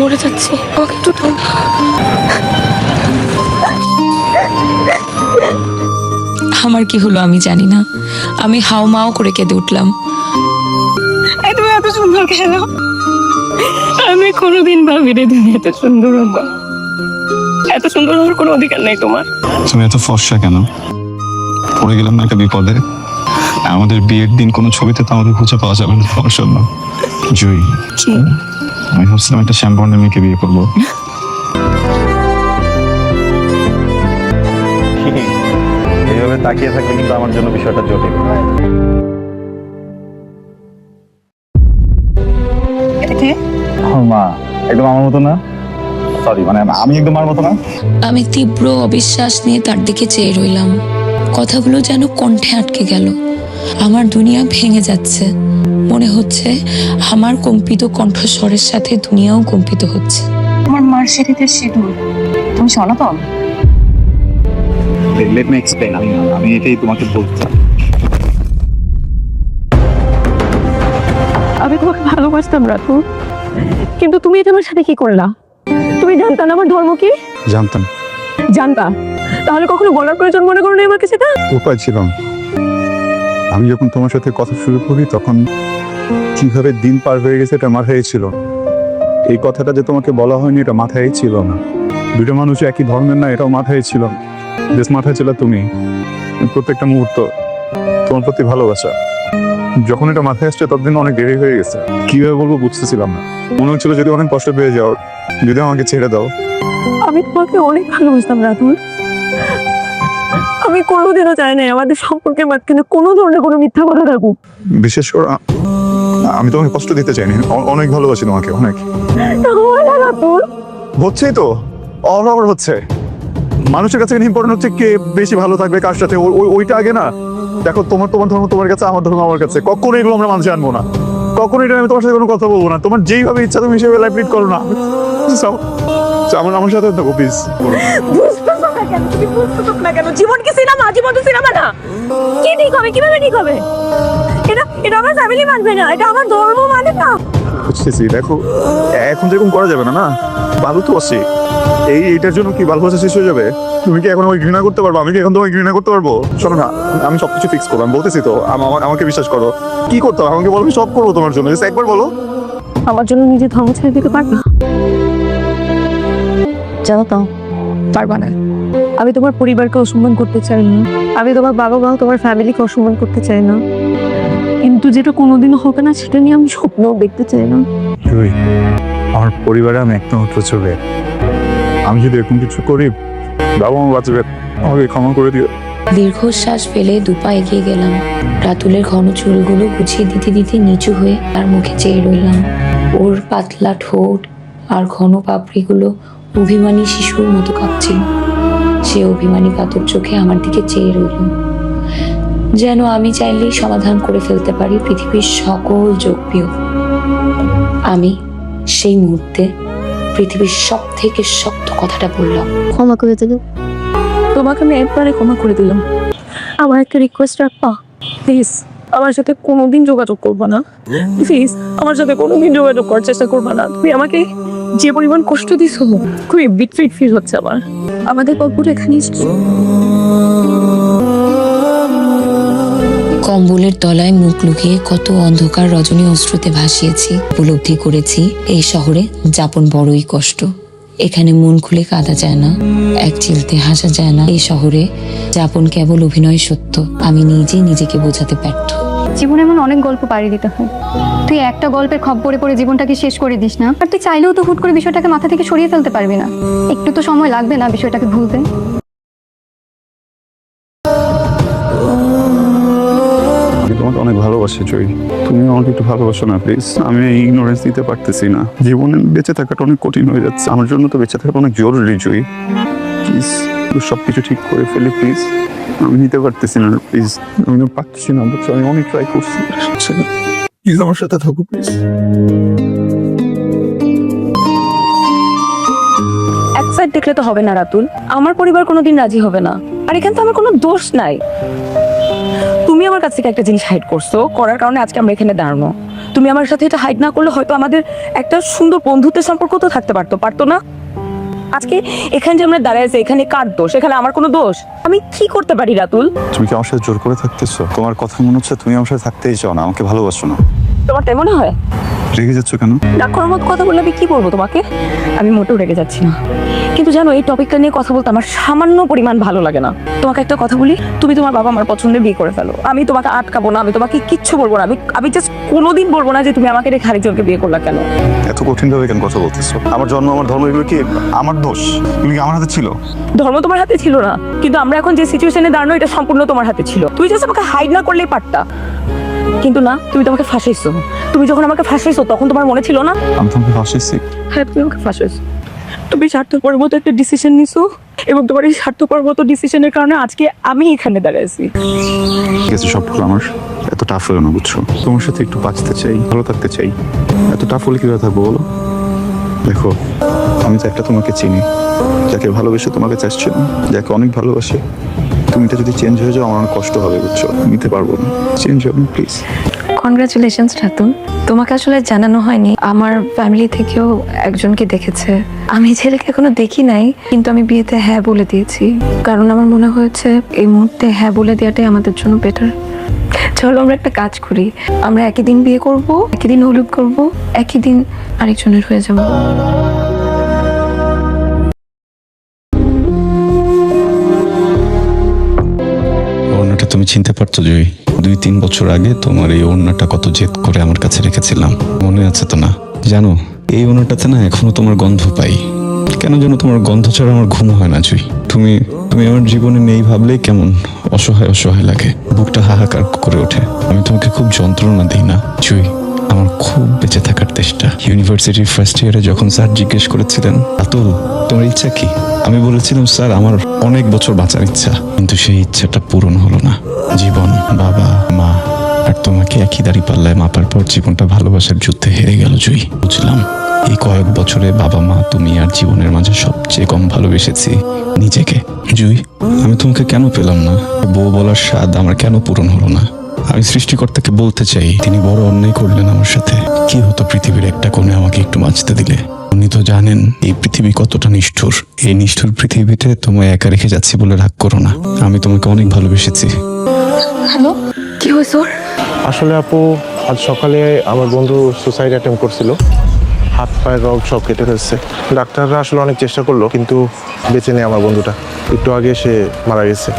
মরে যাচ্ছি, আমাকে একটু দাও। আমার কি হলো আমি জানি না, আমি হাউমাউ করে কেঁদে উঠলাম। তুমি এত সুন্দর কেন? আমি কোনোদিন ভাবিনি তুমি এত সুন্দর হবা। এত সুন্দর হওয়ার কোনো অধিকার নেই তোমার। তুমি এত ফর্সা কেন? পড়ে গেলাম না একটা বিপদে। আমাদের বিয়ের দিন কোনো ছবিতে তো আমাদের খুঁজে পাওয়া যাবে না ফর্সা না। জুই, আমি ভাবছিলাম একটা শ্যাম্পনের মেয়েকে বিয়ে করবো। এইভাবে তাকিয়ে থাকলে কিন্তু আমার জন্য বিষয়টা জটিল। মা একদম আমার মতো না, সরি মানে আমি একদম আমার মতো না। আমি তীব্র অবিশ্বাস নিয়ে তার দিকে চেয়ে রইলাম। কথাগুলো যেন কণ্ঠে আটকে গেল। আমার দুনিয়া ভেঙে যাচ্ছে। মনে হচ্ছে আমার কম্পিত কণ্ঠস্বরের সাথে দুনিয়াও কম্পিত হচ্ছে। আমার মার স্মৃতিতে সিঁদুর, তুমি সনাতন? লেট মি এক্সপ্লেইন, আমি এটাই তোমাকে বলতে চাই। আমি তোমাকে ভালোবাসতাম রাতুল, কিন্তু তুমি এটা আমার সাথে কি করলা? তুমি জানতা না আমার ধর্ম কি? জানতাম। জানতা, তাহলে কখনো বলার প্রয়োজন মনে করো না আমাকে সেটা? উপায় ছিল না। আমি যখন তোমার সাথে কথা শুরু করি তখন কিভাবে দিন পার হয়ে গেছে এটা মাথায় ছিল। এই কথাটা যে তোমাকে বলা হয়নি এটা মাথায় ছিল না। দুটো মানুষ একই ধর্মের না এটাও মাথায় ছিল না। বেশ মাথায় ছিল তুমি। প্রত্যেকটা মুহূর্ত তোমার প্রতি ভালোবাসা। যখন এটা মাথায় আসছে ততদিন অনেক দেরি হয়ে গেছে। কিভাবে বলবো বুঝতেছিলাম না। মনে হচ্ছিল যদি অনেক কষ্ট পেয়ে যাও, যদি আমাকে ছেড়ে দাও। আমি তোমাকে অনেক ভালোবাসতাম রাতুল। আমি কোনোদিনও চাই নাই আমাদের সম্পর্কের মাঝখানে কোনো ধরনের কোনো মিথ্যা কথা থাকুক। বিশেষ করে আমি তোমাকে কষ্ট দিতে চাইনি। অনেক ভালোবাসি তোমাকে, অনেক। রাতুল হচ্ছেই তো, অল ওভার হচ্ছে। মানুষের কাছে ইম্পর্টেন্ট হচ্ছে কে বেশি ভালো থাকবে কার সাথে, ওইটা আগে না। দেখো তোমার তোমার ধর্ম তোমার কাছে, আমার ধর্ম আমার কাছে। কখনো এগুলো আমরা মানুষে আনবো না। কখনো এটা আমি তোমার সাথে কোনো কথা বলবো না। তোমার যেইভাবে ইচ্ছা তুমি সেভাবে লাইফ লিড করো না। আমার সাথে থাকো প্লিজ। বুঝতেছো না কেন? তুমি বুঝতেছো না কেন? জীবন কি সিনেমা? জীবন তো সিনেমা না। কি ঠিক হবে? কিভাবে ঠিক হবে? এটা আমার ফ্যামিলি মানবে না, এটা আমার ধর্ম মানে না। বুঝতেছি, দেখো এখন যেরকম করা যাবে না। না ভালো তো আছে, এইটার জন্য কি ভালোবাসা শেষ হয়ে যাবে? তুমি কি এখন আমাকে ঘৃণা করতে পারবো? আমি কি এখন তোমাকে ঘৃণা করতে পারবো? শোনো না, আমি সবকিছু ফিক্স করবো। আমি বলতেছি তো, আমাকে বিশ্বাস করো। কি করতে হবে আমাকে বলো, আমি সব করবো তোমার জন্য। একবার বলো। আমার জন্য নিজে ধর্ম ছেড়ে দিতে পারবে? জানো তো পারবা না। আমি তোমার পরিবারকে অসম্মান করতে চাই না, আমি তোমার বাবা মা তোমার ফ্যামিলিকে অসম্মান করতে চাই না, কিন্তু যেটা কোনোদিনও হবে না সেটা নিয়ে আমি স্বপ্নও দেখতে চাই না। আমার পরিবারে আমি একমাত্র চলে। আমি যদি এরকম কিছু করি, বাবা মা বাঁচবে। আমাকে ক্ষমা করে দিও। দীর্ঘশ্বাস ফেলে দুপা এগিয়ে গেলাম। রাতুলের ঘন চুলগুলো গুছিয়ে দিতে দিতে নিচু হয়ে তার মুখে চেয়ে রইলাম। ওর পাতলা ঠোঁট আর ঘন পাপড়িগুলো অভিমানী শিশুর মতো কাঁপছিল। সে অভিমানী কাতর চোখে আমার দিকে চেয়ে রইল, যেন আমি চাইলেই সমাধান করে ফেলতে পারি পৃথিবীর সকল যোগবিয়োগ। আমি সেই মুহূর্তে পৃথিবীর সব থেকে শক্ত কথাটা বললাম, ক্ষমা করে দিল। তোমাকে আমি একবারে ক্ষমা করে দিলাম। আমার একটা রিকোয়েস্ট রাখবা প্লিজ? আমার সাথে কোনোদিন যোগাযোগ করবা না প্লিজ। আমার সাথে কোনোদিন যোগাযোগ করার চেষ্টা করবা না। তুমি আমাকে যে পরিমাণ কষ্ট দিছো, খুবই বিট্রিট ফিল হচ্ছে আমার। আমাদের গল্পটা এখানেই শেষ। কম্বলের তলায় মুখ লুকিয়ে কত অন্ধকার রজনী অশ্রুতে ভাসিয়েছি। উপলব্ধি করেছি এই শহরে যাপন বড়ই কষ্ট। এখানে মন খুলে কাঁদা যায় না, এক চিলতে হাসা যায় না। এই শহরে যাপন কেবল অভিনয় সত্য। আমি নিজে নিজেকে বোঝাতে ব্যর্থ। জীবনে এমন অনেক গল্প পাড়ি দিতে হয়। তুই একটা গল্পের খপ্পরে পড়ে জীবনটাকে শেষ করে দিস না। আর তুই চাইলেও তো হুট করে বিষয়টাকে মাথা থেকে সরিয়ে ফেলতে পারবি না। একটু তো সময় লাগবে না বিষয়টাকে ভুলতে? তোমাকে অনেক ভালোবাসি জয়ী। তুমি আমাকে একটু ভালোবাসো না প্লিজ। আমি ইগনোরেন্স দিতে পারতেছি না। জীবনে বেঁচে থাকাটা অনেক কঠিন হয়ে যাচ্ছে। আমার জন্য তো বেঁচে থাকা অনেক জরুরি জয়ী। প্লিজ সবকিছু ঠিক করে ফেলি প্লিজ। আমি নিতে পারতেছি না প্লিজ। আমি পারতেছি না, বুঝছো? আমি অনেক ট্রাই করছি। প্লিজ আমার সাথে থাকো প্লিজ। এক সাইড দেখলে তো হবে না রাতুল। আমার পরিবার কোনোদিন রাজি হবে না, আর এখানে তো আমার কোনো দোষ নাই। তুমি আমার কাছ থেকে একটা জিনিস হাইড করছো, করার কারণে আজকে আমরা এখানে দাঁড়ানো। তুমি আমার সাথে এটা হাইড না করলে হয়তো আমাদের একটা সুন্দর বন্ধুত্বের সম্পর্ক তো থাকতে পারতো না? আজকে এখানে যে আমরা দাঁড়ায় আছি, এখানে কার দোষ? এখানে আমার কোনো দোষ? আমি কি করতে পারি রাতুল? তুমি কি আমার সাথে জোর করে থাকতেছো? তোমার কথা মনে হচ্ছে তুমি আমার সাথে থাকতেই চাও না, আমাকে ভালোবাসো না। তোমার তাই মনে হয়? রেগে যাচ্ছ কেন? রাগ করার মতো কথা বললে আমি কি বলবো তোমাকে? আমি মোটেও রেগে যাচ্ছি না, কিন্তু জানো এই টপিকটা নিয়ে কথা বলতে আমার সামান্য পরিমাণ ভালো লাগে না। তোমাকে একটা কথা বলি, তুমি তোমার বাবা আমার পছন্দের বিয়ে করে ফেলো, আমি তোমাকে আটকাবো না, আমি তোমাকে কিচ্ছু বলবো না। আমি জাস্ট কোনোদিন বলবো না যে তুমি আমাকে রেখে আরেকজনকে বিয়ে করলা কেন। এত কঠিন ভাবে কেন কথা বলতেছো? আমার জন্ম, আমার ধর্ম, এগুলো কি আমার দোষ? এগুলো কি আমার হাতে ছিল? ধর্ম তোমার হাতে ছিল না, কিন্তু আমরা এখন যে সিচুয়েশনে দাঁড়ানো এটা সম্পূর্ণ তোমার হাতে ছিল। তুমি জাস্ট আমাকে হাইড না করলেই পারতা, কিন্তু না, তুমি তোমাকে ফাঁসাইছো। তুমি যখন আমাকে ফাঁসাইছো তখন তোমার মনে ছিল না? আমি তোমাকে ফাঁসিয়েছি? হ্যাঁ, তুমি আমাকে ফাঁসাইছো। তুমি স্বার্থপর মতো একটা ডিসিশন নিছো, এবং তোমার এই স্বার্থপর মতো ডিসিশনের কারণে আজকে আমি এখানে দাঁড়াইছি। ঠিক আছে, সব ভুল আমার। এত টাফ হলো না, বুঝছো? তোমার সাথে একটু বাঁচতে চাই, ভালো থাকতে চাই। এত টাফ হলে কিভাবে থাকবো বলো? দেখো, আমি তো একটা তোমাকে চিনি, যাকে ভালোবেসে তোমাকে চাচ্ছিলাম, যাকে অনেক ভালোবাসে। তুমি এটা যদি চেঞ্জ হয়ে যাও আমার অনেক কষ্ট হবে, বুঝছো? নিতে পারবো না। চেঞ্জ হবে প্লিজ। কনগ্রাচুলেশনস রাতুল, তোমাকে আসলে জানানো হয়নি, আমার ফ্যামিলি থেকেও একজনকে দেখেছে। আমি ছেলেকে এখনো দেখি নাই, কিন্তু আমি বিয়েতে হ্যাঁ বলে দিয়েছি, কারণ আমার মনে হয়েছে এই মুহূর্তে হ্যাঁ বলে দেওয়াটাই আমাদের জন্য বেটার। চলো আমরা একটা কাজ করি, আমরা একই দিন বিয়ে করব, একই দিন হলুদ করব, একই দিন আরেকজনের হয়ে যাব। ওড়নাটা তুমি চিনতে পারছো জয়ী? 2-3 বছর আগে তোমার এই ওড়নাটা কত জেদ করে আমার কাছে রেখেছিলাম, মনে আছে তো না? জানো, এই ওড়নাটাতে না এখনো তোমার গন্ধ পাই। কেন যেন তোমার গন্ধ ছাড়া আমার ঘুম হয় না জয়ী। তুমি তুমি আমার জীবনে নেই ভাবলেই কেমন অসহায় অসহায় লাগে, বুকটা হাহাকার করে ওঠে। আমি তোমাকে খুব যন্ত্রণা দিই না জয়ী? আমার খুব বেঁচে থাকার চেষ্টা। ইউনিভার্সিটির ফার্স্ট ইয়ারে যখন স্যার জিজ্ঞেস করেছিলেন, আতুল তোমার ইচ্ছা কি, আমি বলেছিলাম স্যার আমার অনেক বছর বাঁচার ইচ্ছা, কিন্তু সেই ইচ্ছাটা পূরণ হলো না। জীবন, বাবা মা আর তোমাকে একই দাঁড়ি পাল্লায় মাপার পর জীবনটা ভালোবাসার যুদ্ধে হেরে গেল জয়ী। বুঝলাম এই কয়েক বছরে বাবা মা তুমি আর জীবনের মাঝে সবচেয়ে কম ভালোবেসেছি নিজেকে। জুই, আমি তোমাকে কেন পেলাম না? বউ বলার স্বাদ আমার কেন পূরণ হলো না? আমি সৃষ্টিকর্তাকে বলতে চাই, তিনি বড় অন্যায় করলেন আমার সাথে। কি হতো পৃথিবীর একটা কোণে আমাকে একটু বাঁচতে দিলে? উনি তো জানেন এই পৃথিবী কতটা নিষ্ঠুর। এই নিষ্ঠুর পৃথিবীতে তোমায় একা রেখে যাচ্ছি বলে রাগ করো না, আমি তোমাকে অনেক ভালোবেসেছি। হ্যালো, কি হয়েছে ওর? আসলে আপু, আজ সকালে আমার বন্ধু সুসাইড অ্যাটেম্প করছিল, হাত পায়ের রগ সব কেটে ফেলছে। ডাক্তাররা আসলে অনেক চেষ্টা করলো, কিন্তু বেঁচে নেই আমার বন্ধুটা। একটু আগে সে মারা গেছে।